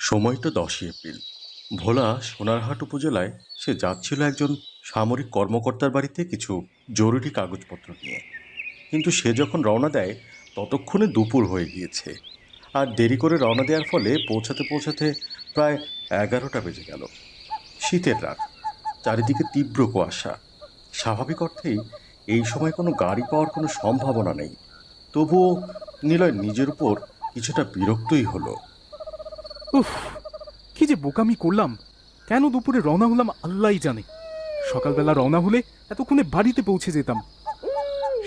সময়টা 10ই এপ্রিল। ভোলা সোনারহাট উপজেলায় সে যাচ্ছিল একজন সামরিক কর্মকর্তার বাড়িতে কিছু জরুরি কাগজপত্র নিয়ে। কিন্তু সে যখন রওনা দেয় ততক্ষণে দুপুর হয়ে গিয়েছে। আর দেরি করে রওনা দেওয়ার ফলে পৌঁছাতে পৌঁছাতে প্রায় 11টা বেজে গেল। শীতের রাত, চারিদিকে তীব্র কুয়াশা। স্বাভাবিক অর্থেই এই সময় কোনো গাড়ি পাওয়ার কোনো সম্ভাবনা নেই। তবুও নিলয় নিজের উপর কিছুটা বিরক্তই হলো। উফ, কি যে বোকামি করলাম! কেন দুপুরে রওনা হলাম আল্লাহই জানে। সকালবেলা রওনা হলে এতক্ষণে বাড়িতে পৌঁছে যেতাম।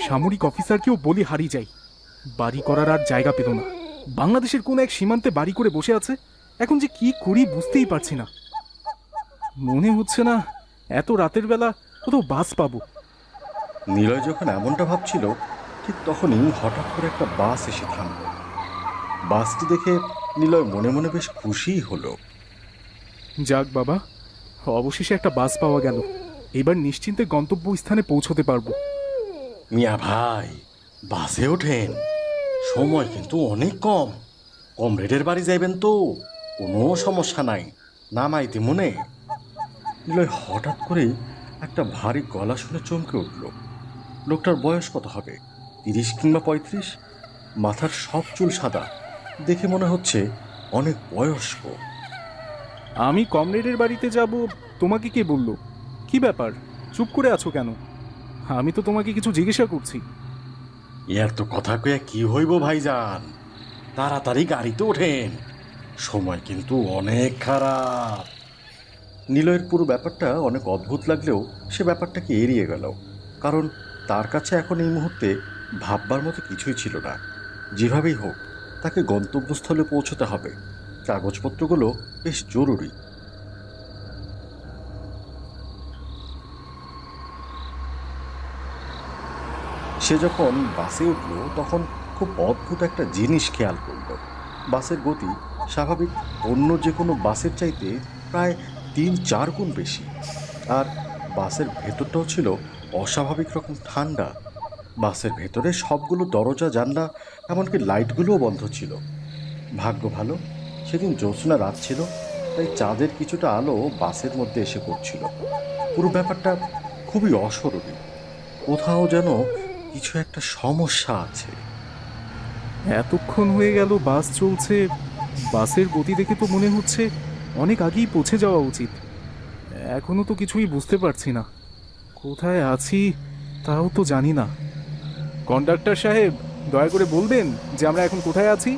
সামরিক অফিসারকেও বলি হারিয়ে যাই, বাড়ি করার আর জায়গা পেল না। বাংলাদেশের কোন এক সীমান্তে বাড়ি করে বসে আছে। এখন যে কি করি বুঝতেই পারছি না। মনে হচ্ছে না এত রাতের বেলা কোথাও বাস পাবো। নিলয় যখন এমনটা ভাবছিল ঠিক তখনই হঠাৎ করে একটা বাস এসে থামল। বাসটি দেখে নিলয় মনে মনে বেশ খুশিই হলো। যাক বাবা, অবশেষে একটা বাস পাওয়া গেল। এবার নিশ্চিন্তে গন্তব্যস্থানে পৌঁছতে পারবো। মিয়া ভাই, বাসে ওঠেন, সময় কিন্তু অনেক কম। কমরেডের বাড়ি যাইবেন তো, কোনো সমস্যা নাই, নামাইতে মনে। নিলয় হঠাৎ করেই একটা ভারী গলা শুনে চমকে উঠল। লোকটার বয়স কত হবে, 30 কিংবা 35। মাথার সব চুল সাদা, দেখে মনে হচ্ছে অনেক বয়স্ক। আমি কমরেডের বাড়িতে যাব, তোমাকে কে বলল? কি ব্যাপার, চুপ করে আছো কেন? আমি তো তোমাকে কিছু জিজ্ঞাসা করছি। এর তো কথা কয়া কি হইব ভাইজান, তাড়াতাড়ি গাড়িতে ওঠেন, সময় কিন্তু অনেক খারাপ। নিলয়ের পুরো ব্যাপারটা অনেক অদ্ভুত লাগলেও সে ব্যাপারটাকে এড়িয়ে গেল, কারণ তার কাছে এখন এই মুহূর্তে ভাববার মতো কিছুই ছিল না। যেভাবেই হোক তাকে গন্তব্যস্থলে পৌঁছতে হবে, কাগজপত্রগুলো বেশ জরুরি। সে যখন বাসে উঠল তখন খুব অদ্ভুত একটা জিনিস খেয়াল করল। বাসের গতি স্বাভাবিক অন্য যে কোনো বাসের চাইতে প্রায় 3-4 গুণ বেশি। আর বাসের ভেতরটাও ছিল অস্বাভাবিক রকম ঠান্ডা। বাসের ভেতরে সবগুলো দরজা জানলা এমনকি লাইটগুলোও বন্ধ ছিল। ভাগ্য ভালো সেদিন জ্যোৎস্না রাত ছিল, তাই চাঁদের কিছুটা আলো বাসের মধ্যে এসে পড়ছিল। পুরো ব্যাপারটা খুবই অস্বাভাবিক, কোথাও যেন কিছু একটা সমস্যা আছে। এতক্ষণ হয়ে গেল বাস চলছে, বাসের গতি দেখে তো মনে হচ্ছে অনেক আগেই পৌঁছে যাওয়া উচিত। এখনো তো কিছুই বুঝতে পারছি না, কোথায় আছি তাও তো জানি না। কন্ডাক্টর সাহেব, দয়া করে বলবেন যে আমরা এখন কোথায় আছি?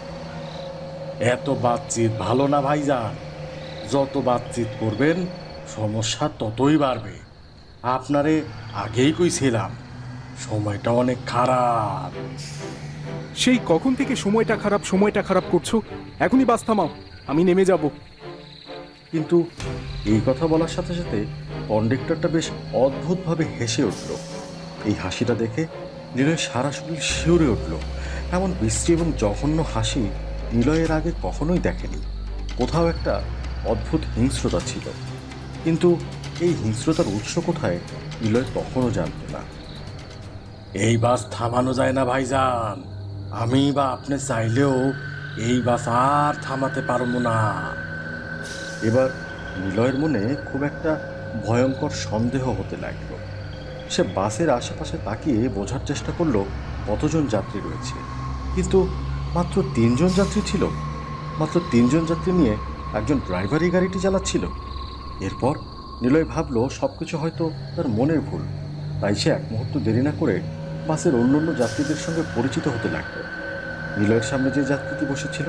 এত বাতচিত ভালো না ভাইজান, যত বাতচিত করবেন সমস্যা ততই বাড়বে। আপনারে আগেই কইছিলাম সময়টা অনেক খারাপ। সেই কখন থেকে সময়টা খারাপ সময়টা খারাপ করছো। এখনই বাস থামাও, আমি নেমে যাব। কিন্তু এই কথা বলার সাথে সাথে কন্ডাক্টরটা বেশ অদ্ভুতভাবে হেসে উঠল। এই হাসিটা দেখে নিলয় সারা শরীর শিউরে উঠল। এমন বিশ্রী এবং জঘন্য হাসি নিলয়ের আগে কখনোই দেখেনি। কোথাও একটা অদ্ভুত হিংস্রতা ছিল, কিন্তু এই হিংস্রতার উৎস কোথায় নিলয় তখনও জানত না। এই বাস থামানো যায় না ভাইজান, আমি বা আপনি চাইলেও এই বাস আর থামাতে পারবো না। এবার নিলয়ের মনে খুব একটা ভয়ঙ্কর সন্দেহ হতে লাগলো। সে বাসের আশেপাশে তাকিয়ে বোঝার চেষ্টা করলো কতজন যাত্রী রয়েছে, কিন্তু মাত্র 3জন যাত্রী ছিল। মাত্র 3জন যাত্রী নিয়ে একজন ড্রাইভারই গাড়িটি চালাচ্ছিল। এরপর নিলয় ভাবলো সবকিছু হয়তো তার মনের ভুল। তাই সে এক মুহূর্ত দেরি না করে বাসের অন্যান্য যাত্রীদের সঙ্গে পরিচিত হতে লাগলো। নিলয়ের সামনে যে যাত্রীটি বসেছিল,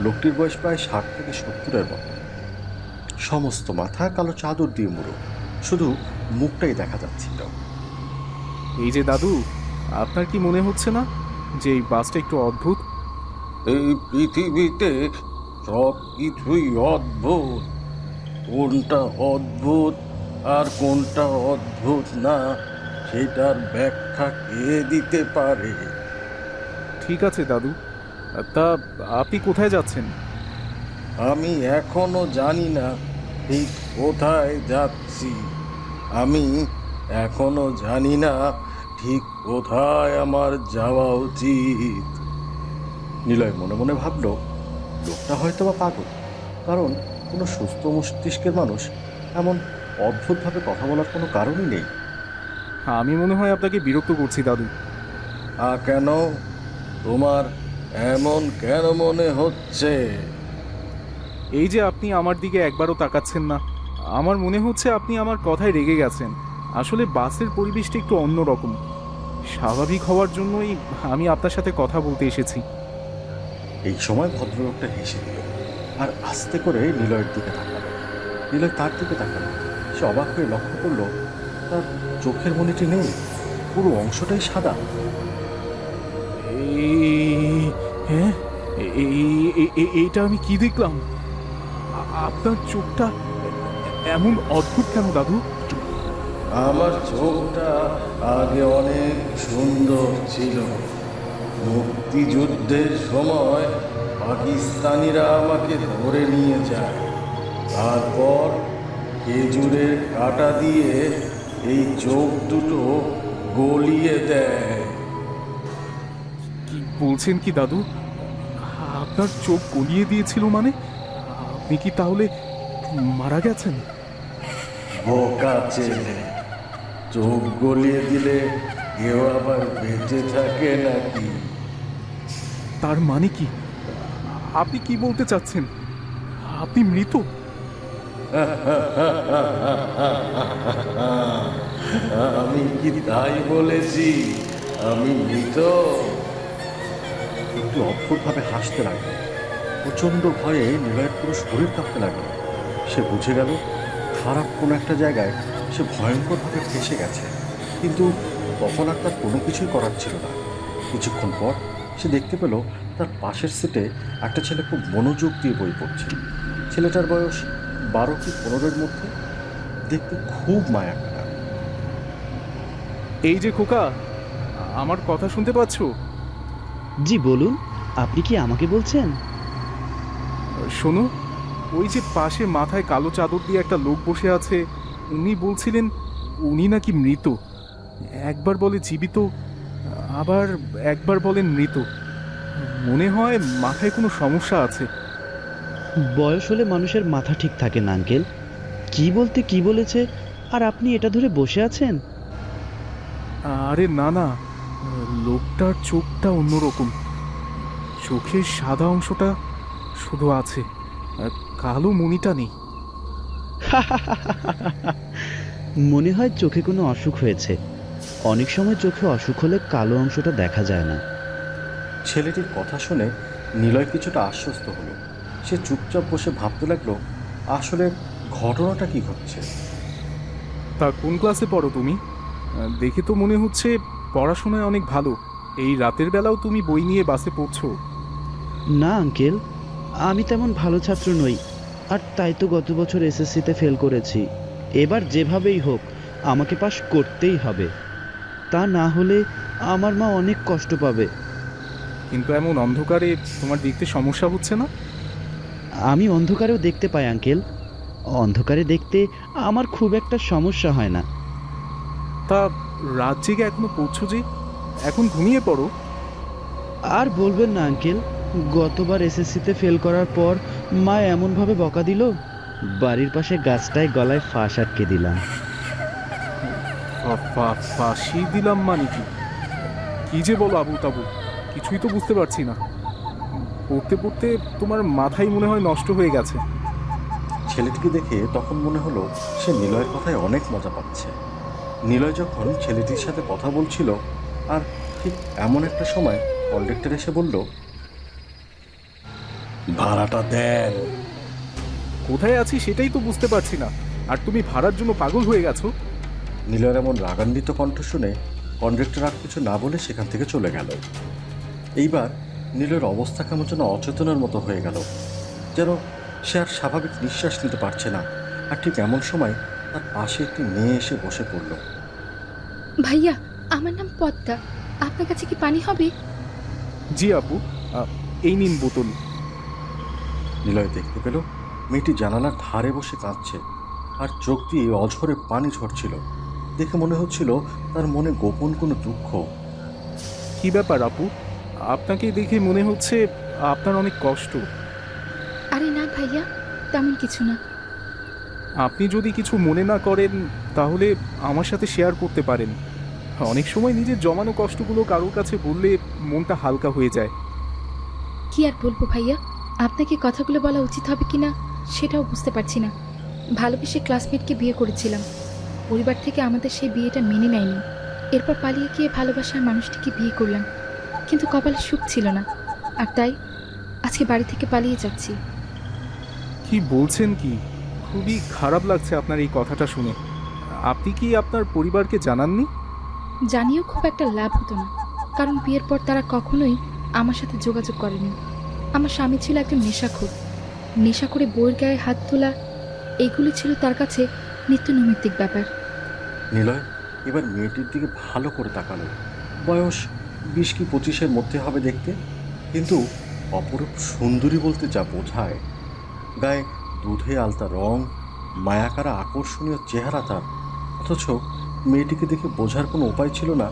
লোকটির বয়স প্রায় 60 থেকে 70-এর মতো। সমস্ত মাথা কালো চাদর দিয়ে মুড়ো, শুধু মুখটাই দেখা যাচ্ছিল। এই যে দাদু, আপনার কি মনে হচ্ছে না যে এই বাসটা একটু অদ্ভুত? এই পৃথিবীতে সব কিছুই অদ্ভুত, কোনটা অদ্ভুত আর কোনটা অদ্ভুত না সেটার ব্যাখ্যা কে দিতে পারে? ঠিক আছে দাদু, তা আপনি কোথায় যাচ্ছেন? আমি এখনো জানি না ঠিক কোথায় যাচ্ছি। আমি এখনো জানি না ঠিক কোথায় আমার যাওয়া উচিত। নিলয় মনে মনে ভাবল লোকটা হয়তো বা পাগল, কারণ কোনো সুস্থ মস্তিষ্কের মানুষ এমন অদ্ভুতভাবে কথা বলার কোনো কারণই নেই। আমি মনে হয় আপনাকে বিরক্ত করছি দাদু। কেন? তোমার এমন কেন মনে হচ্ছে? এই যে আপনি আমার দিকে একবারও তাকাচ্ছেন না, আমার মনে হচ্ছে আপনি আমার কথায় রেগে গেছেন। আসলে বাসের পরিবেশটা একটু অন্যরকম। স্বাভাবিক হওয়ার জন্যই আমি আপনার সাথে কথা বলতে এসেছি। এই সময় ভদ্রলোকটা হেসে দিল আর আস্তে করে নিলয়ের দিকে তাকালো। নিলয় তার দিকে তাকালো। সে অবাক হয়ে লক্ষ্য করলো তার চোখের মণিটি নেই, পুরো অংশটাই সাদা। হ্যাঁ, এইটা আমি কি দেখলাম? আপনার চোখটা এমন অদ্ভুত কেন দাদু? আমার চোখটা আগে অনেক সুন্দর ছিল। মুক্তিযুদ্ধের সময় পাকিস্তানিরা আমাকে ধরে নিয়ে যায়, তারপর খেজুরের কাঁটা দিয়ে এই চোখ দুটো গলিয়ে দেয়। কি বলছেন কি দাদু? আপনার চোখ গলিয়ে দিয়েছিল মানে? আপনি কি তাহলে মারা গেছেন? বোকা ছেলে, চোখ গলিয়ে দিলে কেউ আবার বেঁচে থাকে নাকি? তার মানে কি? আপনি কি বলতে চাচ্ছেন? আপনি মৃত? আমি কি তাই বলেছি আমি মৃত? একটু অদ্ভুতভাবে হাসতে লাগলো। প্রচন্ড ভয়ে নিলয়ের পুরো শরীর কাঁপতে লাগলো। সে বুঝে গেল খারাপ কোনো একটা জায়গায় সে ভয়ঙ্করভাবে ফেঁসে গেছে, কিন্তু তখন আর তার কোনো কিছুই করার ছিল না। কিছুক্ষণ পর সে দেখতে পেল তার পাশের সিটে একটা ছেলে খুব মনোযোগ দিয়ে বই পড়ছে। ছেলেটার বয়স 12 কি 15-এর মধ্যে, দেখতে খুব মায়া কাটা। এই যে খোকা, আমার কথা শুনতে পাচ্ছ? জি বলুন, আপনি কি আমাকে বলছেন? শোনো, ওই যে পাশে মাথায় কালো চাদর দিয়ে একটা লোক বসে আছে, উনি বলছিলেন উনি নাকি মৃত। একবার বলে জীবিত, আবার একবার বলেন মৃত। মনে হয় মাথায় কোনো সমস্যা আছে। বয়স হলে মানুষের মাথা ঠিক থাকে না আঙ্কেল। কি বলতে কি বলেছে, আর আপনি এটা ধরে বসে আছেন? আরে না না, লোকটার চোখটা অন্যরকম। চোখের সাদা অংশটা শুধু আছে, কালো মণিটা নেই। মনে হয় চোখে কোনো অসুখ হয়েছে। অনেক সময় চোখে অসুখ হলে কালো অংশটা দেখা যায় না। ছেলেটির কথা শুনে নিলয় কিছুটা আশ্বস্ত হলো। সে চুপচাপ বসে ভাবতে লাগলো আসলে ঘটনাটা কি ঘটছে। তা কোন ক্লাসে পড়ো তুমি? দেখে তো মনে হচ্ছে পড়াশোনায় অনেক ভালো। এই রাতের বেলাও তুমি বই নিয়ে বাসে পড়ছো? না আঙ্কেল, আমি তেমন ভালো ছাত্র নই, আর তাই তো গত বছর এসএসসিতে ফেল করেছি। এবার যেভাবেই হোক আমাকে পাশ করতেই হবে, তা না হলে আমার মা অনেক কষ্ট পাবে। কিন্তু এমন অন্ধকারে তোমার দেখতে সমস্যা হচ্ছে না? আমি অন্ধকারেও দেখতে পাই আঙ্কেল। অন্ধকারে দেখতে আমার খুব একটা সমস্যা হয় না। তা রাত জেগে এখনো পড়ছো যে? এখন ঘুমিয়ে পড়ো। আর বলবেন না আঙ্কেল, গতবার এসএসসিতে ফেল করার পর মা এমনভাবে বকা দিল, বাড়ির পাশে গাছটায় গলায় ফাঁস আটকে দিলাম। ফাঁসি দিলাম মানে কি? কি যে বলো আবু তাবু, কিছুই তো বুঝতে পারছি না। পড়তে পড়তে তোমার মাথায় মনে হয় নষ্ট হয়ে গেছে। ছেলেটিকে দেখে তখন মনে হলো সে নিলয়ের কথায় অনেক মজা পাচ্ছে। নিলয় যখন ছেলেটির সাথে কথা বলছিল, আর ঠিক এমন একটা সময় কন্ডাক্টর এসে বলল, ভাড়াটা দেন। কোথায় আছি সেটাই তো বুঝতে পারছি না, আর তুমি ভাড়ার জন্য পাগল হয়ে গেছো। নিলয়ের এমন রাগান্বিত কণ্ঠ শুনে কন্ডাক্টর আর কিছু না বলে সেখান থেকে চলে গেল। এইবার নীলের অবস্থা কেমন যেন অচেতনের মতো হয়ে গেল, যেন সে আর স্বাভাবিক নিঃশ্বাস নিতে পারছে না। আর ঠিক এমন সময় তার পাশে একটি মেয়ে এসে বসে পড়ল। ভাইয়া, আমার নাম পদ্মা। আপনার কাছে কি পানি হবে? জি আপু, এই নিন বোতল। নিলয় দেখতে পেল মেয়েটি জানালার ধারে বসে কাঁদছে, আর চোখ দিয়ে অঝরে পানি ঝরছিল। দেখে মনে হচ্ছিল তার মনে গোপন কোনো দুঃখ। কি ব্যাপার আপু, আপনাকে দেখে মনে হচ্ছে আপনার অনেক কষ্ট। আরে না ভাইয়া, তেমন কিছু না। আপনি যদি কিছু মনে না করেন তাহলে আমার সাথে শেয়ার করতে পারেন। অনেক সময় নিজের জমানো কষ্টগুলো কারোর কাছে বললে মনটা হালকা হয়ে যায়। কি আর বলবো ভাইয়া, আপনাকে কথাগুলো বলা উচিত হবে কিনা সেটাও বুঝতে পারছি না। ভালোবেসে ক্লাসমেটকে বিয়ে করেছিলাম, পরিবার থেকে আমাদের সেই বিয়েটা মেনে নেয়নি। এরপর পালিয়ে গিয়ে ভালোবাসার মানুষটিকে বিয়ে করলাম, কিন্তু কপালে সুখ ছিল না, আর তাই আজকে বাড়ি থেকে পালিয়ে যাচ্ছি। কি বলছেন কি? খুবই খারাপ লাগছে আপনার এই কথাটা শুনে। আপনি কি আপনার পরিবারকে জানাননি? জানিয়েও খুব একটা লাভ হতো না, কারণ বিয়ের পর তারা কখনোই আমার সাথে যোগাযোগ করেনি। আমার স্বামী ছিল একজন নেশাখোর, নেশা করে বউয়ের গায়ে হাত তোলা এইগুলি ছিল তার কাছে নিত্য নৈমিত্তিক ব্যাপার। নিলয় এবার মেয়েটির দিকে ভালো করে তাকালো। বয়স 20 কি 25-এর মধ্যে হবে দেখতে, কিন্তু অপরূপ সুন্দরী বলতে যা বোঝায়। গায়ে দুধে আলতা রং, মায়াকারা আকর্ষণীয় চেহারা তার। অথচ মেয়েটিকে দেখে বোঝার কোনো উপায় ছিল না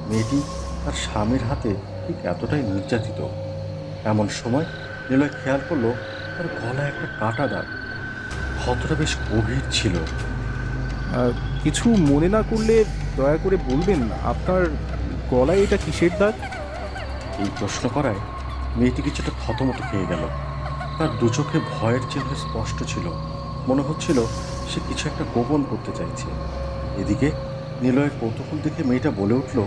মেয়েটি তার স্বামীর হাতে ঠিক এতটাই নির্যাতিত। এমন সময় নিলয় খেয়াল করলো তার গলায় একটা কাটা দাগ। ক্ষতটা বেশ গভীর ছিল। কিছু মনে না করলে দয়া করে বলবেন আপনার গলায় এটা কিসের দাগ? এই প্রশ্ন করায় মেয়েটি কিছুটা থতমত খেয়ে গেল। তার দু চোখে ভয়ের চিহ্ন স্পষ্ট ছিল, মনে হচ্ছিল সে কিছু একটা গোপন করতে চাইছে। এদিকে নিলয়ের কৌতূহল দেখে মেয়েটা বলে উঠল,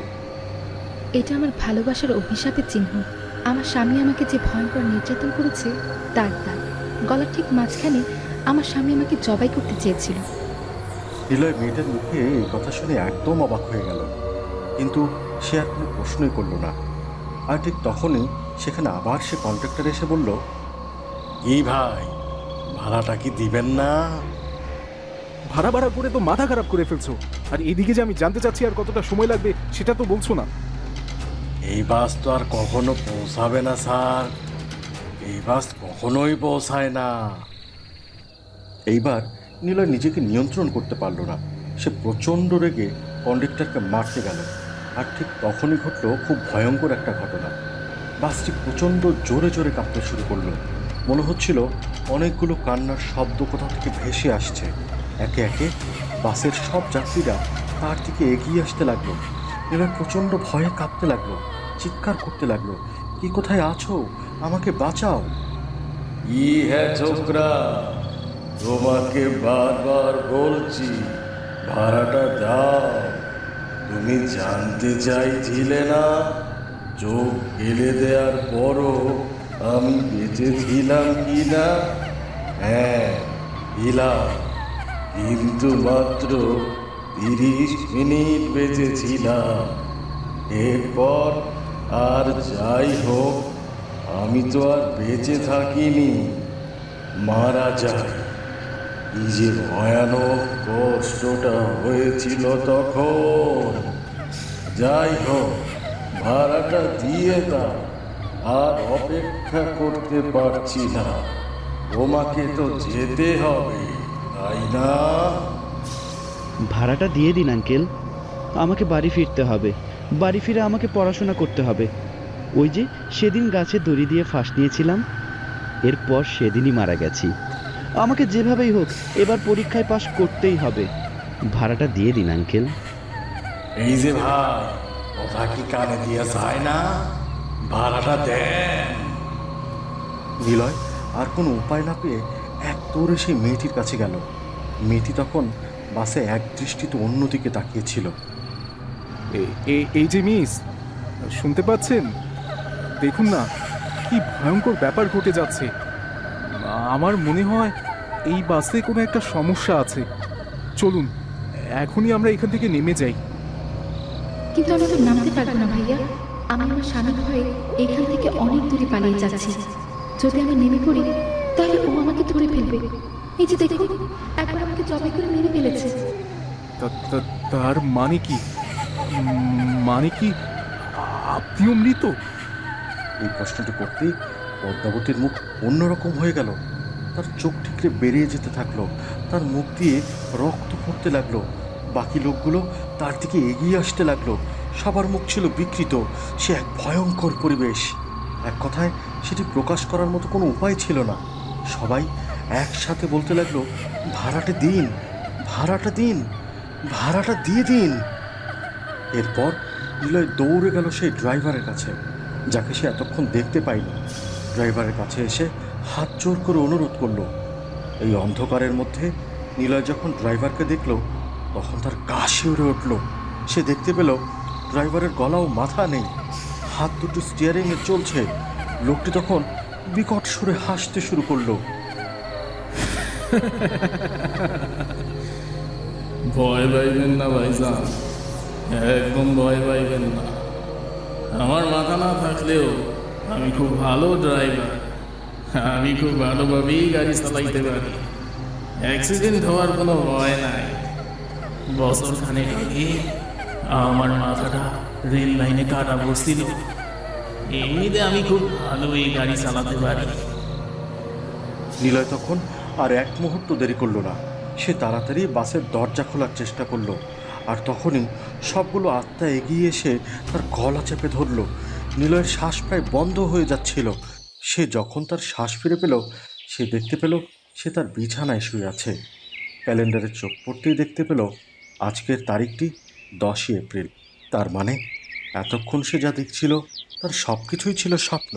এটা আমার ভালোবাসার অভিশাপের চিহ্ন। আমার স্বামী আমাকে যে ভয়ঙ্কর নির্যাতন করেছে তার দাগ। গলার ঠিক মাঝখানে আমার স্বামী আমাকে জবাই করতে চেয়েছিল। নিলয় মেয়েটার মুখে এই কথা শুনে একদম অবাক হয়ে গেল, কিন্তু সে আর কোনো প্রশ্নই করল না। আর ঠিক তখনই সেখানে আবার সে কন্ট্রাক্টর এসে বলল, কি ভাই, ভাড়াটা কি দিবেন না? ভাড়া ভাড়া করে তো মাথা খারাপ করে ফেলছো, আর এদিকে যে আমি জানতে চাচ্ছি আর কতটা সময় লাগবে সেটা তো বলছো না। এই বাস তো আর কখনো পৌঁছাবে না স্যার, এই বাস কখনোই পৌঁছায় না। এইবার নিলয় নিজেকে নিয়ন্ত্রণ করতে পারল না। সে প্রচণ্ড রেগে কন্ডাক্টরকে মারতে গেল। আর ঠিক তখনই ঘটল খুব ভয়ঙ্কর একটা ঘটনা। বাসটি প্রচণ্ড জোরে জোরে কাঁপতে শুরু করলো। মনে হচ্ছিল অনেকগুলো কান্নার শব্দ কোথাও থেকে ভেসে আসছে। একে একে বাসের সব যাত্রীরা তার দিকে এগিয়ে আসতে লাগলো। নিলয় প্রচণ্ড ভয়ে কাঁপতে লাগলো, চিৎকার করতে লাগলো, কি কোথায় আছো, আমাকে বাঁচাও। কি হ্যাঁ ছোকরা, তোমাকে বারবার বলছি ভাড়াটা দাও। তুমি জানতে চাইছিলে না চোখ গেলে দেওয়ার পরও আমি বেঁচে ছিলাম কি না? হ্যাঁ ছিলাম, কিন্তু মাত্র 30 মিনিট বেঁচে ছিলাম। এরপর আর যাই হোক, আমি তো আর বেঁচে থাকিনি, মারা যাই। কি যে ভয়ানক কষ্টটা হয়েছিল তখন। যাই হোক, ভাড়াটা দিয়ে দাও, আর অপেক্ষা করতে পারছি না। তোমাকে তো যেতে হবে, তাই না? ভাড়াটা দিয়ে দিন আঙ্কেল, আমাকে বাড়ি ফিরতে হবে। বাড়ি ফিরে আমাকে পড়াশোনা করতে হবে। ওই যে সেদিন গাছে দড়ি দিয়ে ফাঁস নিয়েছিলাম, এরপর সেদিনই মারা গেছি। আমাকে যেভাবেই হোক এবার পরীক্ষায় পাশ করতেই হবে। ভাড়াটা দিয়ে দিন আঙ্কেল। এই যে ভাই, কথা কি কানে দিয়ে যায় না? ভাড়াটা দেন। নিলয় আর কোনো উপায় না পেয়ে এক দৌড়ে সেই মেয়েটির কাছে গেল। মেয়েটি তখন বাসে এক দৃষ্টিতে অন্যদিকে তাকিয়েছিল। এই যে মিস, শুনতে পাচ্ছেন? দেখুন না কি ভয়ঙ্কর ব্যাপার ঘটে যাচ্ছে। আমার মনে হয় এই বাসে কোনো একটা সমস্যা আছে। চলুন এখনই আমরা এখান থেকে নেমে যাই। কিন্তু আমি তো নামতে পারবো না ভাইয়া। আমি আমার স্বামীর ভয়ে এখান থেকে অনেক দূরে পালিয়ে যাচ্ছি। যদি আমি নেমে পড়ি তাহলে ও আমাকে ধরে ফেলবে। এই যে দেখুন, একবার আমাকে জবাই করে মেরে ফেলেছে। তার মানে কি? মানে কি আপনিও মৃত? এই প্রশ্নটি করতেই পদ্মাবতীর মুখ অন্যরকম হয়ে গেল। তার চোখ ঠিকরে বেরিয়ে যেতে থাকলো, তার মুখ দিয়ে রক্ত পড়তে লাগলো। বাকি লোকগুলো তার দিকে এগিয়ে আসতে লাগলো। সবার মুখ ছিল বিকৃত। সে এক ভয়ঙ্কর পরিবেশ। এক কথায় সেটি প্রকাশ করার মতো কোনো উপায় ছিল না। সবাই একসাথে বলতে লাগলো, ভাড়াটা দিন, ভাড়াটা দিন, ভাড়াটা দিয়ে দিন। এরপর নিলয় দৌড়ে গেল সেই ড্রাইভারের কাছে, যাকে সে এতক্ষণ দেখতে পায়নি। ড্রাইভারের কাছে এসে হাত জোর করে অনুরোধ করলো। এই অন্ধকারের মধ্যে নিলয় যখন ড্রাইভারকে দেখল, তখন তার গা শিউরে উঠল। সে দেখতে পেল ড্রাইভারের গলা ও মাথা নেই, হাত দুটো স্টিয়ারিংয়ে চলছে। লোকটি তখন বিকট সুরে হাসতে শুরু করলো। ভয় পাইবেন না ভাইজান, একদম ভয় পাইবেন না। আমার মাথা না থাকলেও আমি খুব ভালো ড্রাইভার। আমি খুব ভালোভাবেই গাড়ি চালাইতে পারি। অ্যাক্সিডেন্ট হওয়ার কোনো ভয় নাই। বছর খানেক আগে আমার মাথাটা রেল লাইনে কাটা পড়ছিল। এমনিতে আমি খুব ভালোই গাড়ি চালাতে পারি। নিলয় তখন আর এক মুহূর্ত দেরি করলো না। সে তাড়াতাড়ি বাসের দরজা খোলার চেষ্টা করলো। আর তখনই সবগুলো আত্মা এগিয়ে এসে তার গলা চেপে ধরল। নিলয়ের শ্বাস প্রায় বন্ধ হয়ে যাচ্ছিল। সে যখন তার শ্বাস ফিরে পেল, সে দেখতে পেল সে তার বিছানায় শুয়ে আছে। ক্যালেন্ডারে চোখ পড়তেই দেখতে পেল আজকের তারিখটি 10ই এপ্রিল। তার মানে এতক্ষণ সে যা দেখছিল তার সব কিছুই ছিল স্বপ্ন।